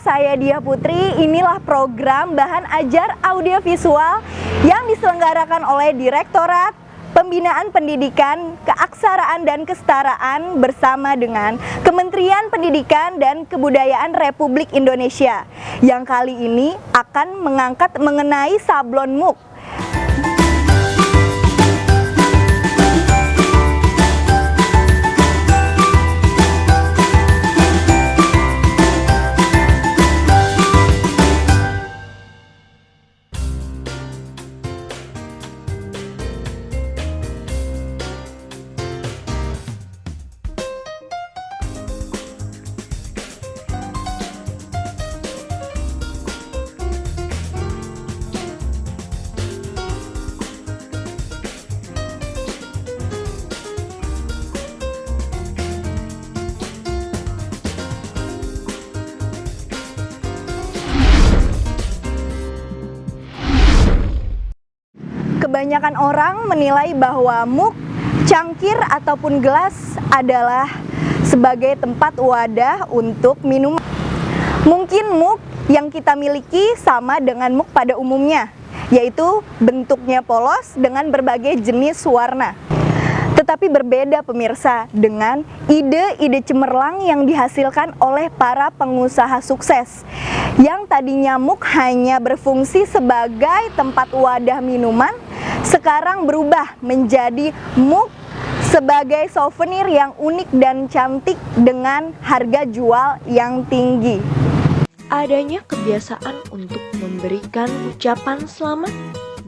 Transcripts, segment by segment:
saya Dia Putri. Inilah program bahan ajar audiovisual yang diselenggarakan oleh Direktorat Pembinaan Pendidikan, Keaksaraan dan Kesetaraan bersama dengan Kementerian Pendidikan dan Kebudayaan Republik Indonesia, yang kali ini akan mengangkat mengenai sablon MOOC. Kebanyakan orang menilai bahwa MOOC, cangkir ataupun gelas adalah sebagai tempat wadah untuk minum. Mungkin MOOC yang kita miliki sama dengan MOOC pada umumnya, yaitu bentuknya polos dengan berbagai jenis warna. Tetapi berbeda pemirsa dengan ide-ide cemerlang yang dihasilkan oleh para pengusaha sukses, yang tadinya MOOC hanya berfungsi sebagai tempat wadah minuman, sekarang berubah menjadi MOOC sebagai souvenir yang unik dan cantik dengan harga jual yang tinggi. Adanya kebiasaan untuk memberikan ucapan selamat,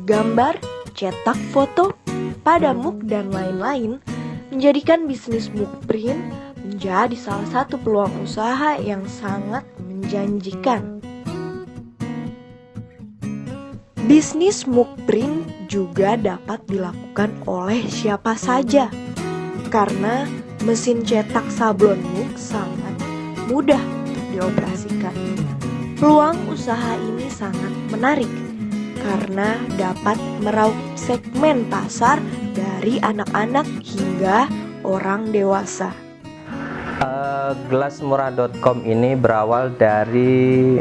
gambar, cetak foto pada MOOC dan lain-lain menjadikan bisnis MOOC print menjadi salah satu peluang usaha yang sangat menjanjikan. Bisnis MOOC print juga dapat dilakukan oleh siapa saja karena mesin cetak sablon MOOC sangat mudah untuk dioperasikan. Peluang usaha ini sangat menarik karena dapat meraup segmen pasar dari anak-anak hingga orang dewasa. Gelasmurah.com ini berawal dari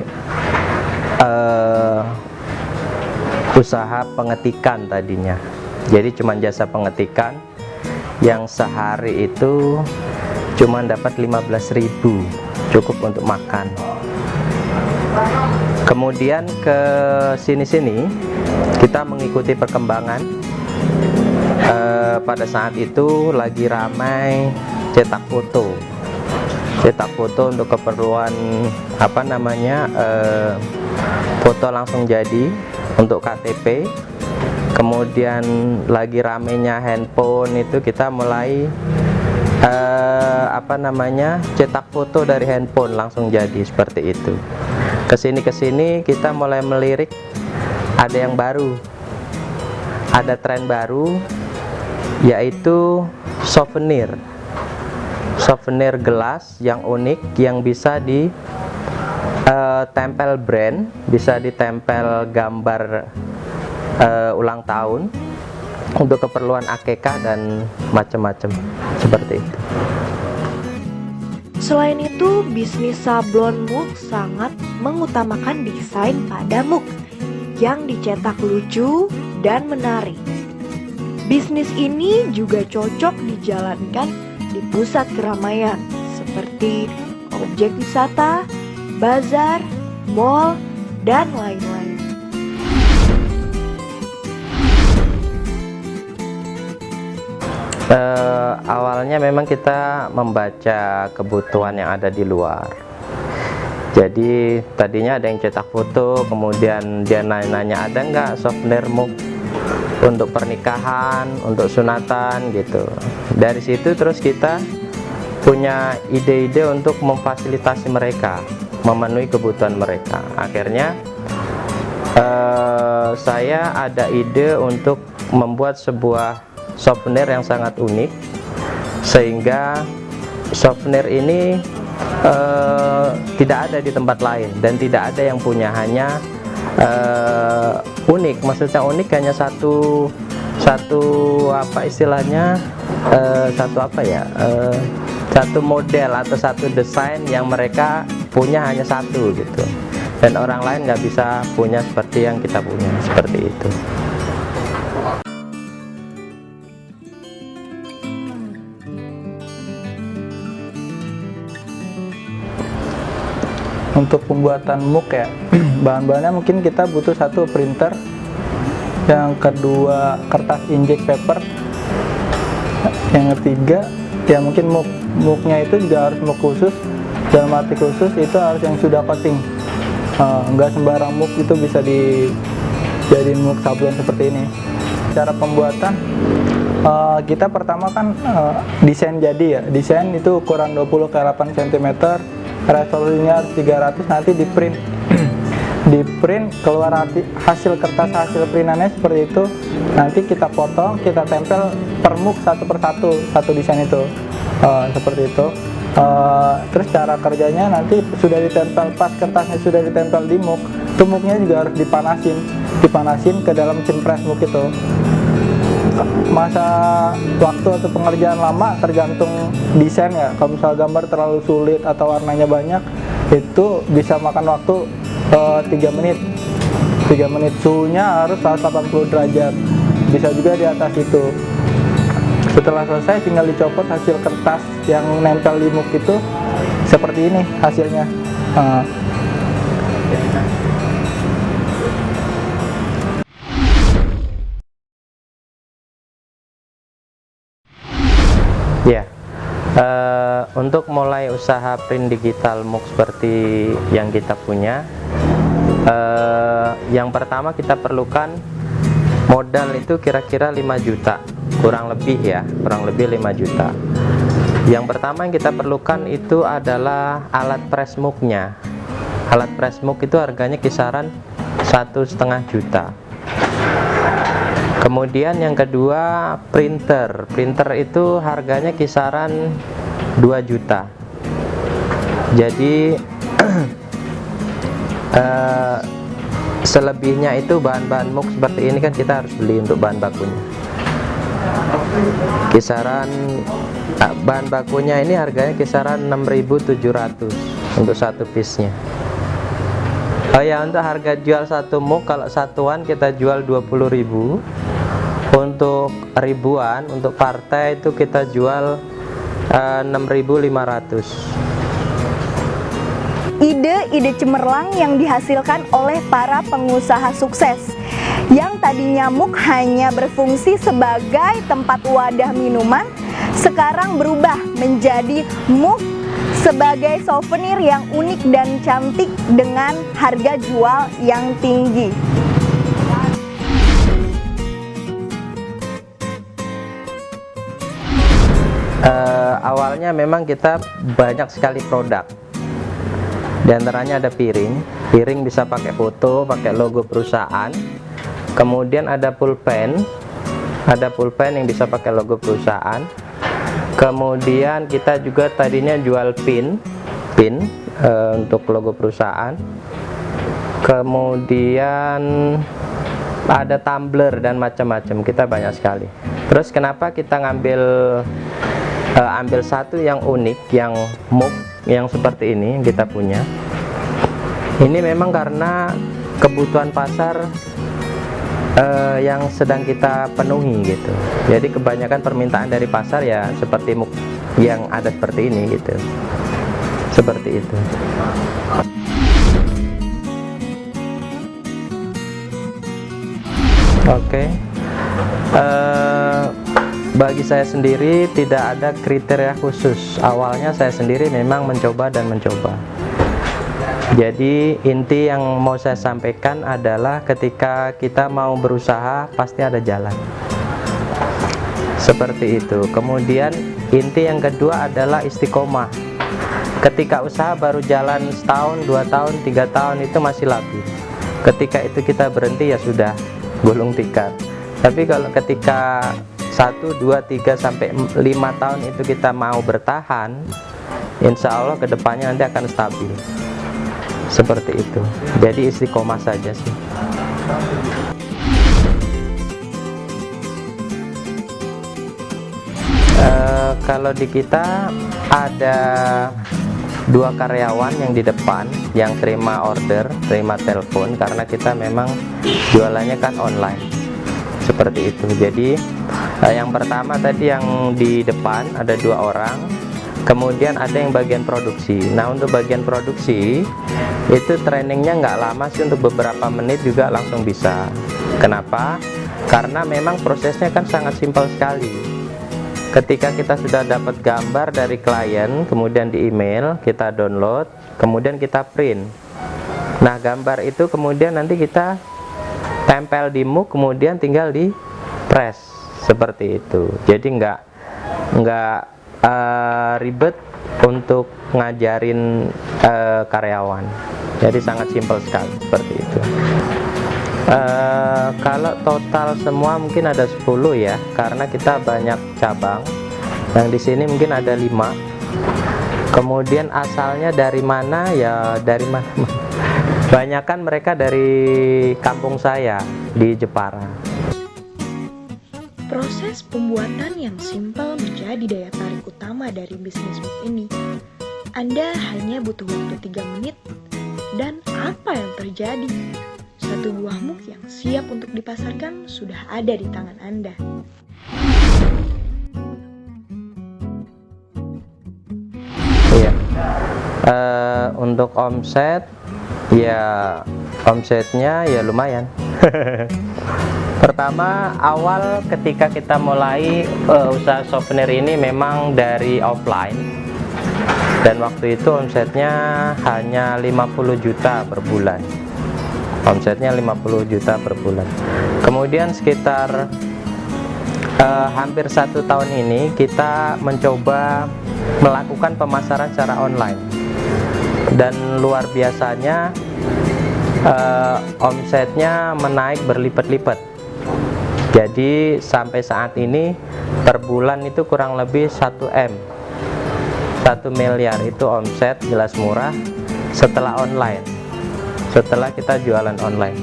usaha pengetikan tadinya. Jadi cuma jasa pengetikan yang sehari itu cuma dapat 15.000, cukup untuk makan. Kemudian ke sini-sini kita mengikuti perkembangan. Pada saat itu lagi ramai cetak foto untuk keperluan foto langsung jadi untuk KTP. Kemudian lagi ramainya handphone, itu kita mulai cetak foto dari handphone langsung jadi seperti itu. Kesini kita mulai melirik, ada yang baru, ada tren baru, yaitu souvenir gelas yang unik, yang bisa ditempel brand, bisa ditempel gambar ulang tahun untuk keperluan akikah dan macam-macam seperti itu. Selain itu, bisnis sablon MOOC sangat mengutamakan desain pada MOOC yang dicetak lucu dan menarik. Bisnis ini juga cocok dijalankan di pusat keramaian seperti objek wisata, bazar, mall, dan lain-lain. Awalnya memang kita membaca kebutuhan yang ada di luar. Jadi tadinya ada yang cetak foto, kemudian dia nanya-nanya ada nggak souvenir MOOC untuk pernikahan, untuk sunatan gitu. Dari situ terus kita punya ide-ide untuk memfasilitasi mereka, memenuhi kebutuhan mereka. Akhirnya saya ada ide untuk membuat sebuah souvenir yang sangat unik, sehingga souvenir ini tidak ada di tempat lain dan tidak ada yang punya, hanya unik. Maksudnya unik hanya satu satu model atau satu desain yang mereka punya hanya satu gitu, dan orang lain nggak bisa punya seperti yang kita punya, seperti itu. Untuk pembuatan muk ya, bahan-bahannya mungkin kita butuh satu printer, yang kedua kertas injek paper, yang ketiga ya mungkin muknya itu juga harus muk khusus, dalam arti khusus itu harus yang sudah coating. Nggak sembarang muk itu bisa dijadiin muk sablon seperti ini. Cara pembuatan, kita pertama kan desain jadi ya, desain itu ukuran 20 ke 8 cm, resolusinya 300, nanti di print di print keluar hasil kertas, hasil printannya seperti itu, nanti kita potong, kita tempel per muk satu persatu, satu desain itu, seperti itu. Terus cara kerjanya nanti sudah ditempel, pas kertasnya sudah ditempel di muk, itu muknya juga harus dipanasin ke dalam mesin press muk itu. Masa waktu atau pengerjaan lama tergantung desain ya. Kalau misal gambar terlalu sulit atau warnanya banyak, itu bisa makan waktu 3 menit. Suhunya harus 180 derajat, bisa juga di atas itu. Setelah selesai tinggal dicopot hasil kertas yang nempel di muk itu, seperti ini hasilnya. Ya, untuk mulai usaha print digital muk seperti yang kita punya, yang pertama kita perlukan modal itu kira-kira 5 juta, kurang lebih ya, kurang lebih 5 juta. Yang pertama yang kita perlukan itu adalah alat press muknya. Alat press muk itu harganya kisaran 1,5 juta. Kemudian yang kedua printer itu harganya kisaran 2 juta. Jadi selebihnya itu bahan-bahan muk seperti ini kan kita harus beli untuk bahan bakunya. Kisaran bahan bakunya ini harganya kisaran 6.700 untuk satu piece-nya. Oh ya, untuk harga jual satu muk kalau satuan kita jual 20.000. Untuk ribuan, untuk partai itu kita jual 6.500. Ide-ide cemerlang yang dihasilkan oleh para pengusaha sukses, yang tadinya muk hanya berfungsi sebagai tempat wadah minuman, sekarang berubah menjadi muk sebagai souvenir yang unik dan cantik dengan harga jual yang tinggi. Awalnya memang kita banyak sekali produk. Di antaranya ada piring bisa pakai foto, pakai logo perusahaan. Kemudian ada pulpen yang bisa pakai logo perusahaan. Kemudian kita juga tadinya jual pin untuk logo perusahaan. Kemudian ada tumbler dan macam-macam, kita banyak sekali. Terus kenapa kita ambil satu yang unik, yang muk yang seperti ini yang kita punya? Ini memang karena kebutuhan pasar yang sedang kita penuhi gitu. Jadi kebanyakan permintaan dari pasar ya seperti muk yang ada seperti ini gitu. Seperti itu. Oke. Bagi saya sendiri tidak ada kriteria khusus. Awalnya saya sendiri memang mencoba. Jadi inti yang mau saya sampaikan adalah ketika kita mau berusaha pasti ada jalan. Seperti itu. Kemudian inti yang kedua adalah istiqomah. Ketika usaha baru jalan setahun, 2 tahun, 3 tahun itu masih labil. Ketika itu kita berhenti ya sudah gulung tikar. Tapi kalau ketika 1, 2, 3, sampai 5 tahun itu kita mau bertahan, insya Allah kedepannya nanti akan stabil. Seperti itu. Jadi istiqomah saja sih. Kalau di kita ada 2 karyawan yang di depan yang terima order, terima telepon, karena kita memang jualannya kan online seperti itu. Jadi yang pertama tadi yang di depan ada 2 orang, kemudian ada yang bagian produksi. Nah, untuk bagian produksi itu trainingnya nggak lama sih, untuk beberapa menit juga langsung bisa. Kenapa? Karena memang prosesnya kan sangat simpel sekali. Ketika kita sudah dapat gambar dari klien, kemudian di email, kita download, kemudian kita print. Nah, gambar itu kemudian nanti kita tempel di MOOC, kemudian tinggal di press seperti itu. Jadi nggak ribet untuk ngajarin karyawan. Jadi sangat simpel sekali seperti itu. Kalau total semua mungkin ada 10 ya, karena kita banyak cabang. Yang di sini mungkin ada 5. Kemudian asalnya dari mana ya, dari mana? Banyakan mereka dari kampung saya di Jepara. Proses pembuatan yang simpel menjadi daya tarik utama dari bisnis MOOC ini. Anda hanya butuh waktu 3 menit, dan apa yang terjadi? Satu buah MOOC yang siap untuk dipasarkan sudah ada di tangan Anda. Iya. Untuk omset, ya omsetnya ya lumayan. Pertama, awal ketika kita mulai usaha souvenir ini memang dari offline, dan waktu itu omsetnya hanya 50 juta per bulan. Omsetnya 50 juta per bulan. Kemudian sekitar hampir 1 tahun ini kita mencoba melakukan pemasaran secara online, dan luar biasanya omsetnya menaik berlipat-lipat. Jadi sampai saat ini per bulan itu kurang lebih 1 M, 1 miliar itu omset gelas murah setelah online, setelah kita jualan online.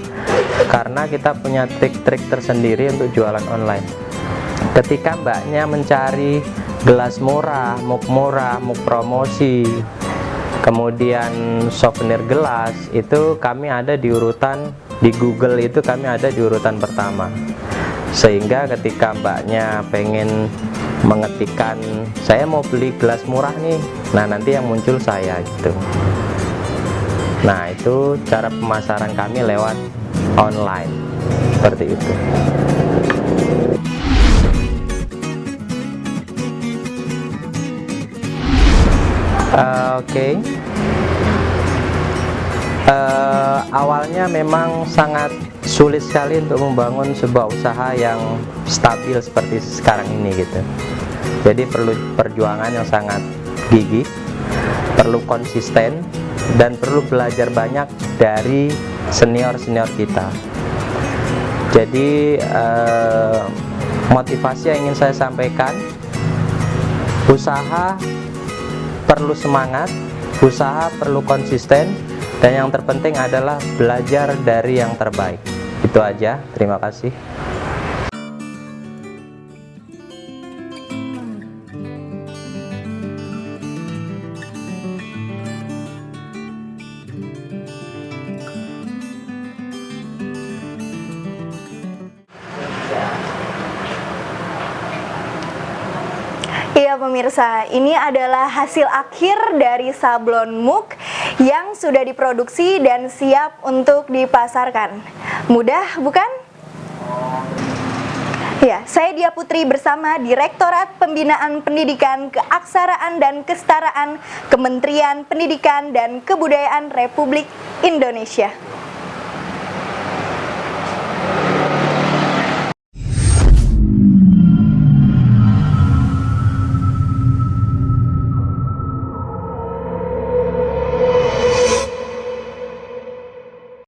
Karena kita punya trik-trik tersendiri untuk jualan online. Ketika mbaknya mencari gelas murah, MOOC promosi, kemudian souvenir gelas, itu kami ada di urutan, di Google itu kami ada di urutan pertama. Sehingga ketika mbaknya pengen mengetikkan saya mau beli gelas murah nih, nah nanti yang muncul saya gitu. Nah, itu cara pemasaran kami lewat online seperti itu. Oke. Awalnya memang sangat sulit sekali untuk membangun sebuah usaha yang stabil seperti sekarang ini gitu. Jadi perlu perjuangan yang sangat gigih, perlu konsisten, dan perlu belajar banyak dari senior-senior kita. Jadi motivasi yang ingin saya sampaikan, usaha perlu semangat, usaha perlu konsisten, dan yang terpenting adalah belajar dari yang terbaik. Itu aja, terima kasih. Iya pemirsa, ini adalah hasil akhir dari sablon MOOC yang sudah diproduksi dan siap untuk dipasarkan. Mudah bukan? Ya, saya Dia Putri bersama Direktorat Pembinaan Pendidikan, Keaksaraan dan Kesetaraan Kementerian Pendidikan dan Kebudayaan Republik Indonesia.